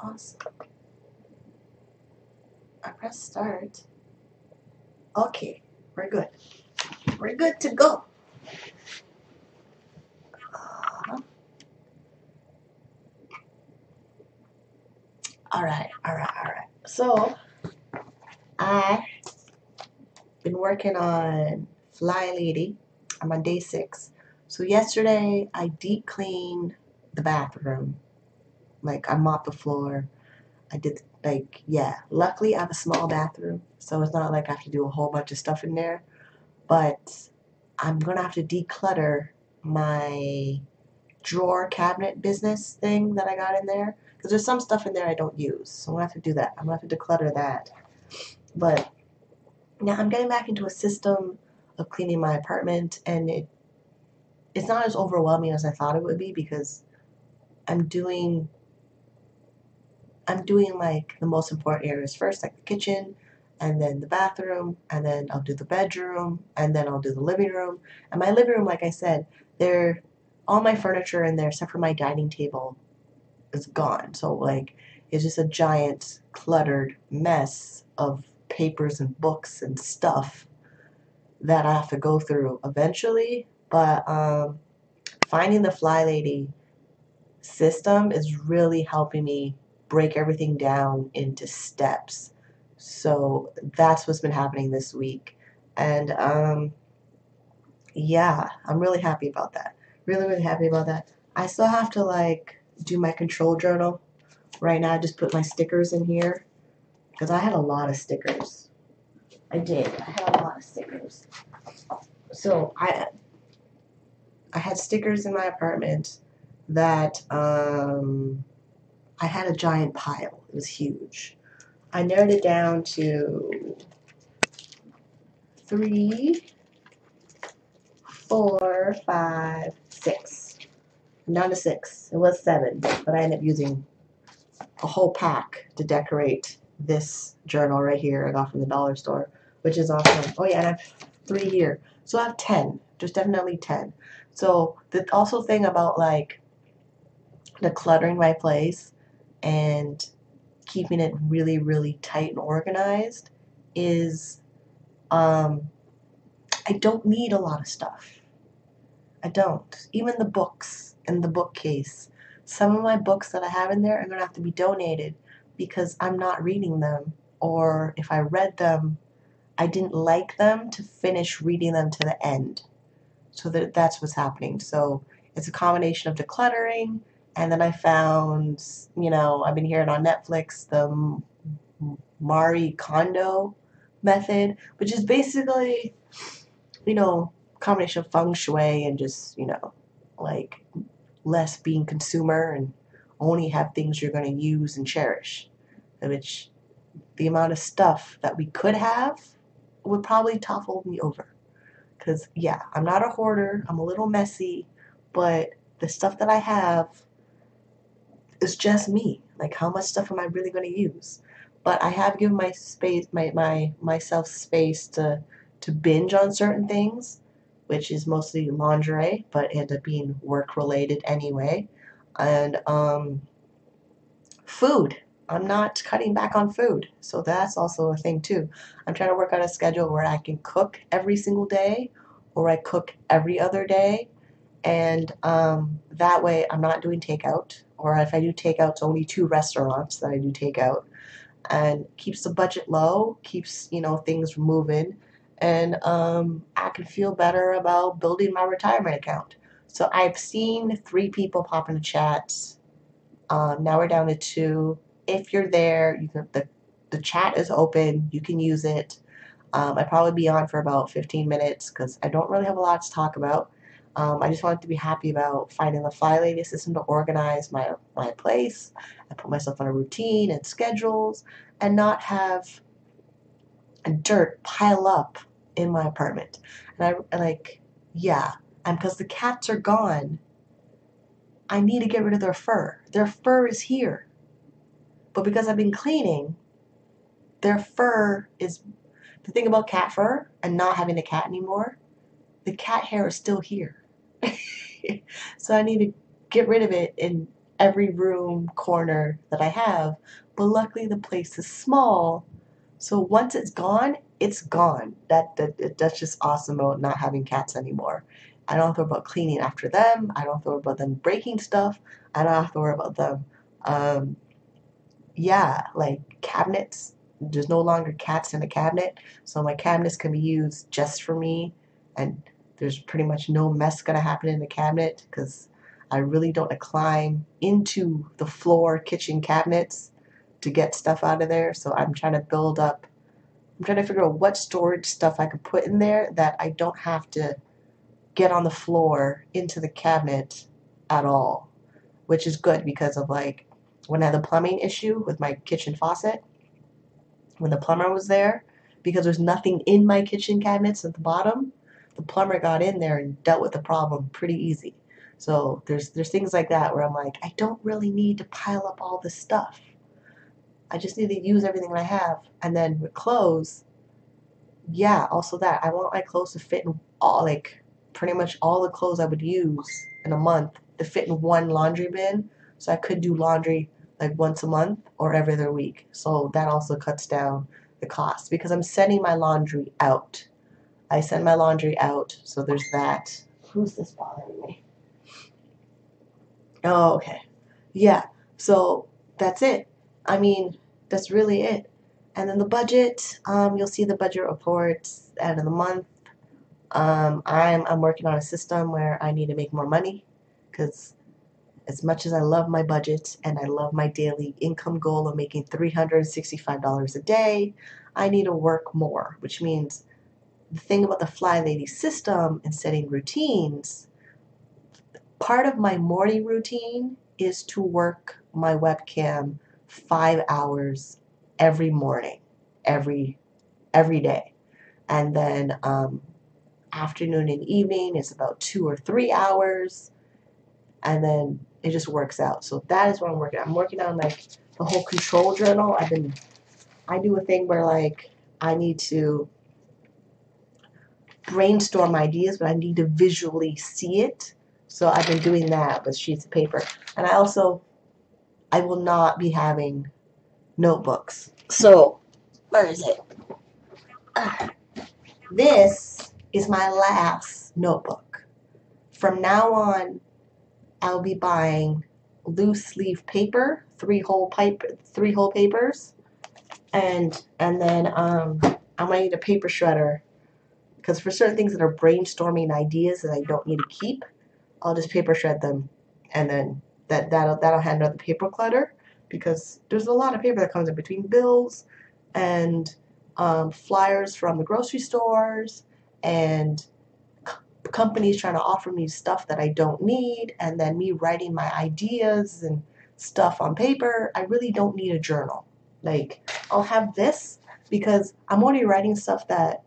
Awesome. I press start. Okay, we're good. We're good to go. Alright. So, I've been working on FlyLady. I'm on day 6. So yesterday, I deep cleaned the bathroom. Like, I mopped the floor. I did, like, yeah. Luckily, I have a small bathroom, so it's not like I have to do a whole bunch of stuff in there. But I'm going to have to declutter my drawer cabinet business thing that I got in there. Because there's some stuff in there I don't use. So I'm going to have to do that. I'm going to have to declutter that. But now I'm getting back into a system of cleaning my apartment, and it's not as overwhelming as I thought it would be because I'm doing like the most important areas first, like the kitchen, and then the bathroom, and then I'll do the bedroom, and then I'll do the living room. And my living room, like I said, all my furniture in there except for my dining table is gone. So like it's just a giant cluttered mess of papers and books and stuff that I have to go through eventually. But finding the FlyLady system is really helping me break everything down into steps. So that's what's been happening this week. And yeah, I'm really happy about that. Really happy about that. I still have to like do my control journal. Right now I just put my stickers in here because I had a lot of stickers. I did. I had a lot of stickers. So I had stickers in my apartment that I had a giant pile. It was huge. I narrowed it down to 3, 4, 5, 6. Down to 6. It was 7, but I ended up using a whole pack to decorate this journal right here I got from the dollar store, which is awesome. Oh yeah, and I have 3 here. So I have 10. There's definitely 10. So the also thing about like decluttering my place and keeping it really tight and organized is I don't need a lot of stuff. I don't. Even the books in the bookcase. Some of my books that I have in there are going to have to be donated because I'm not reading them. Or if I read them, I didn't like them to finish reading them to the end. So that's what's happening. So it's a combination of decluttering, and then I found, I've been hearing on Netflix the Kondo method, which is basically, combination of feng shui and just, like less being consumer and only have things you're going to use and cherish. Which the amount of stuff that we could have would probably topple me over. Because, yeah, I'm not a hoarder. I'm a little messy. But the stuff that I have is just me. Like, how much stuff am I really going to use? But I have given myself space to binge on certain things, which is mostly lingerie, but it ended up being work-related anyway. And food. I'm not cutting back on food. So that's also a thing, too. I'm trying to work out a schedule where I can cook every single day or I cook every other day. And that way I'm not doing takeout. Or if I do takeout, it's only 2 restaurants that I do takeout. And keeps the budget low, keeps, things moving. And I can feel better about building my retirement account. So I've seen 3 people pop in the chat. Now we're down to 2. If you're there, you can, the chat is open. You can use it. I'd probably be on for about 15 minutes because I don't really have a lot to talk about. I just wanted to be happy about finding the FlyLady system to organize my place and put myself on a routine and schedules and not have dirt pile up in my apartment. And and because the cats are gone, I need to get rid of their fur. Their fur is here. But because I've been cleaning, their fur is... The thing about cat fur and not having a cat anymore, the cat hair is still here. So I need to get rid of it and every room corner that I have. But luckily the place is small, so once it's gone, it's gone. That's just awesome about not having cats anymore. I don't have to worry about cleaning after them. I don't have to worry about them breaking stuff. I don't have to worry about them. Um, yeah, like cabinets. There's no longer cats in a cabinet, so my cabinets can be used just for me, and there's pretty much no mess gonna happen in the cabinet because I really don't want to climb into the floor kitchen cabinets to get stuff out of there. So I'm trying to build up. I'm trying to figure out what storage stuff I could put in there that I don't have to get on the floor into the cabinet at all, which is good because of like when I had the plumbing issue with my kitchen faucet, when the plumber was there, because there's nothing in my kitchen cabinets at the bottom, the plumber got in there and dealt with the problem pretty easy. So there's things like that where I'm like, I don't really need to pile up all this stuff. I just need to use everything I have. And then with clothes, yeah, also that I want my clothes to fit in all like pretty much all the clothes I would use in a month to fit in one laundry bin. So I could do laundry like once a month or every other week. So that also cuts down the cost because I'm sending my laundry out. I send my laundry out, so there's that. Who's this bothering me? Oh, okay. Yeah. So that's it. I mean, that's really it. And then the budget, you'll see the budget reports end of the month. I'm working on a system where I need to make more money because as much as I love my budget and I love my daily income goal of making $365 a day, I need to work more, which means the thing about the FlyLady system and setting routines, part of my morning routine is to work my webcam 5 hours every morning, every every day. And then afternoon and evening is about 2 or 3 hours, and then it just works out. So that is what I'm working on. I'm working on like the whole control journal. I do a thing where like I need to brainstorm ideas, but I need to visually see it. So I've been doing that with sheets of paper. And I will not be having notebooks. So where is it? This is my last notebook. From now on, I'll be buying loose leaf paper, three hole papers, and then I'm gonna need a paper shredder because for certain things that are brainstorming ideas that I don't need to keep, I'll just paper shred them, and then that'll handle the paper clutter because there's a lot of paper that comes in between bills and flyers from the grocery stores and companies trying to offer me stuff that I don't need, and then me writing my ideas and stuff on paper. I really don't need a journal. Like, I'll have this because I'm only writing stuff that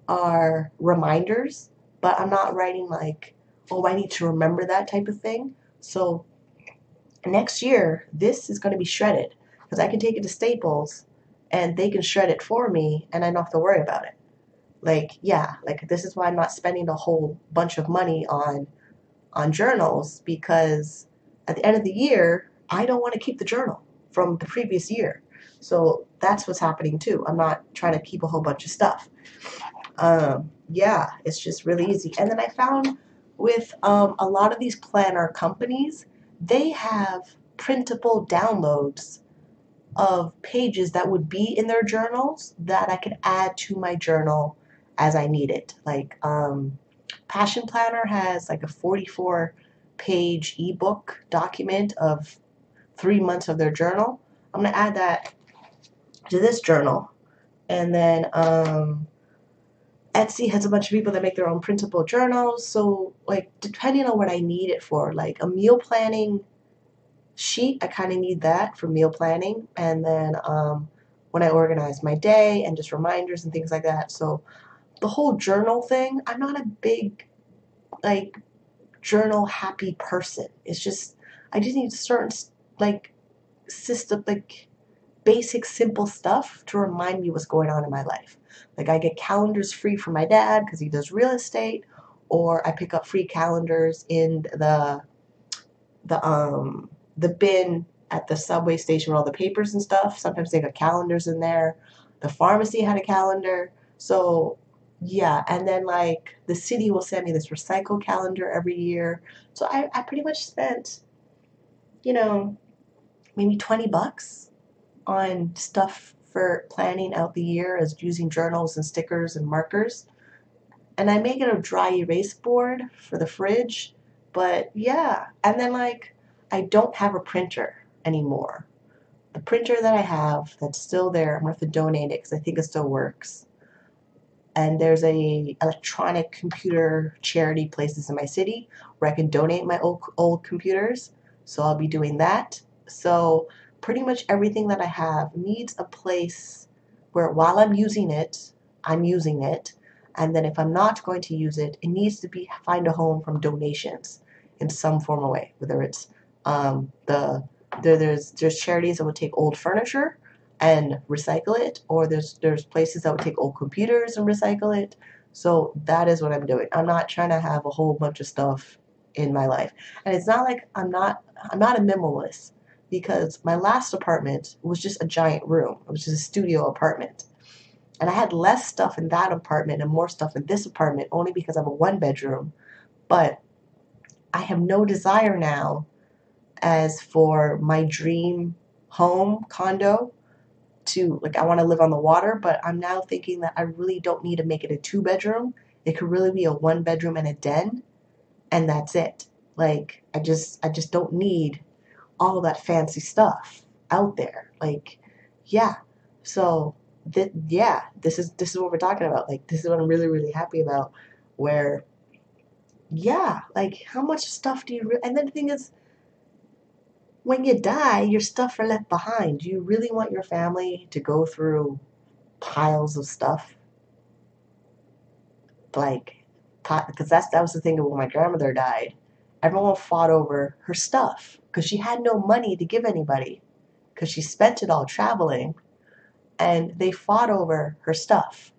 are reminders, but I'm not writing like, oh, I need to remember that type of thing. So next year, this is going to be shredded because I can take it to Staples and they can shred it for me and I don't have to worry about it. Like, yeah, like this is why I'm not spending a whole bunch of money on journals because at the end of the year, I don't want to keep the journal from the previous year. So that's what's happening too. I'm not trying to keep a whole bunch of stuff. Yeah, it's just really easy. And then I found with a lot of these planner companies, they have printable downloads of pages that would be in their journals that I could add to my journal as I need it. Like Passion Planner has like a 44-page ebook document of 3 months of their journal. I'm gonna add that to this journal, and then Etsy has a bunch of people that make their own printable journals. So like depending on what I need it for, like a meal planning sheet, I kind of need that for meal planning. And then when I organize my day and just reminders and things like that. So the whole journal thing, I'm not a big like journal happy person. It's just I just need certain like system like basic simple stuff to remind me what's going on in my life. Like I get calendars free from my dad because he does real estate, or I pick up free calendars in the the bin at the subway station with all the papers and stuff. Sometimes they got calendars in there. The pharmacy had a calendar. So yeah, and then like the city will send me this recycle calendar every year. So I pretty much spent, you know, maybe $20 on stuff for planning out the year as using journals and stickers and markers. And I make it a dry erase board for the fridge. But yeah, and then like I don't have a printer anymore. The printer that I have that's still there, I'm gonna have to donate it because I think it still works. And there's a electronic computer charity places in my city where I can donate my old computers. So I'll be doing that. So pretty much everything that I have needs a place where while I'm using it. And then if I'm not going to use it, it needs to be find a home from donations in some form or way. Whether it's the there's charities that would take old furniture and recycle it, or there's places that would take old computers and recycle it. So that is what I'm doing. I'm not trying to have a whole bunch of stuff in my life. And it's not like I'm not a minimalist because my last apartment was just a giant room. It was just a studio apartment. And I had less stuff in that apartment and more stuff in this apartment only because I have a one bedroom. But I have no desire now as for my dream home condo to like I want to live on the water, but I'm now thinking that I really don't need to make it a two bedroom. It could really be a one bedroom and a den, and that's it. Like I just don't need all of that fancy stuff out there. Like yeah. So this is what we're talking about. Like this is what I'm really really happy about where yeah, like how much stuff do you and then the thing is when you die, your stuff are left behind. Do you really want your family to go through piles of stuff? Like, because that was the thing of when my grandmother died. Everyone fought over her stuff because she had no money to give anybody because she spent it all traveling, and they fought over her stuff.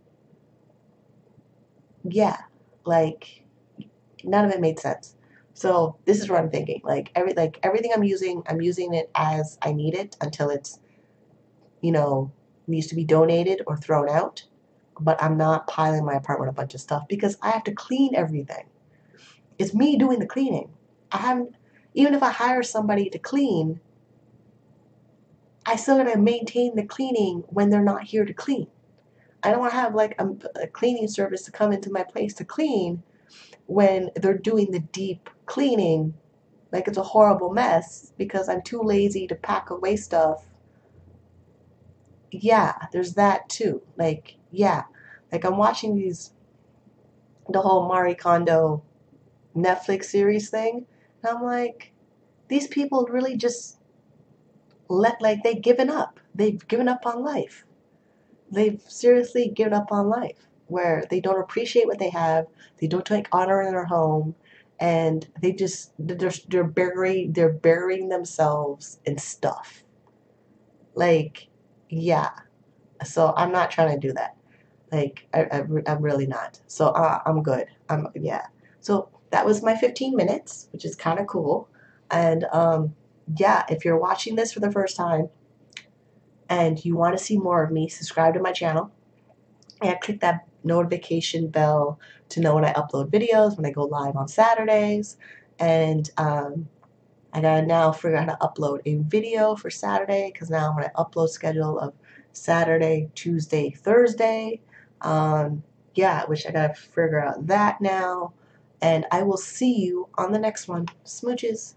Yeah, like none of it made sense. So this is what I'm thinking. Like everything I'm using it as I need it until it's you know, needs to be donated or thrown out. But I'm not piling my apartment with a bunch of stuff because I have to clean everything. It's me doing the cleaning. I haven't, even if I hire somebody to clean, I still gotta maintain the cleaning when they're not here to clean. I don't want to have like a cleaning service to come into my place to clean when they're doing the deep cleaning. Like it's a horrible mess because I'm too lazy to pack away stuff. Yeah, there's that too. Like, yeah. Like I'm watching the whole Marie Kondo Netflix series thing, and I'm like, these people really just like they've given up. They've given up on life. They've seriously given up on life, where they don't appreciate what they have, they don't take honor in their home, and they're burying themselves in stuff. Like, yeah. So I'm not trying to do that. Like I'm really not. So I'm good. Yeah. So that was my 15 minutes, which is kind of cool. And yeah, if you're watching this for the first time and you want to see more of me, subscribe to my channel and click that notification bell to know when I upload videos, when I go live on Saturdays. And I gotta now figure out how to upload a video for Saturday because now I'm gonna upload schedule of Saturday, Tuesday, Thursday. Yeah, which I gotta figure out that now. And I will see you on the next one. Smooches.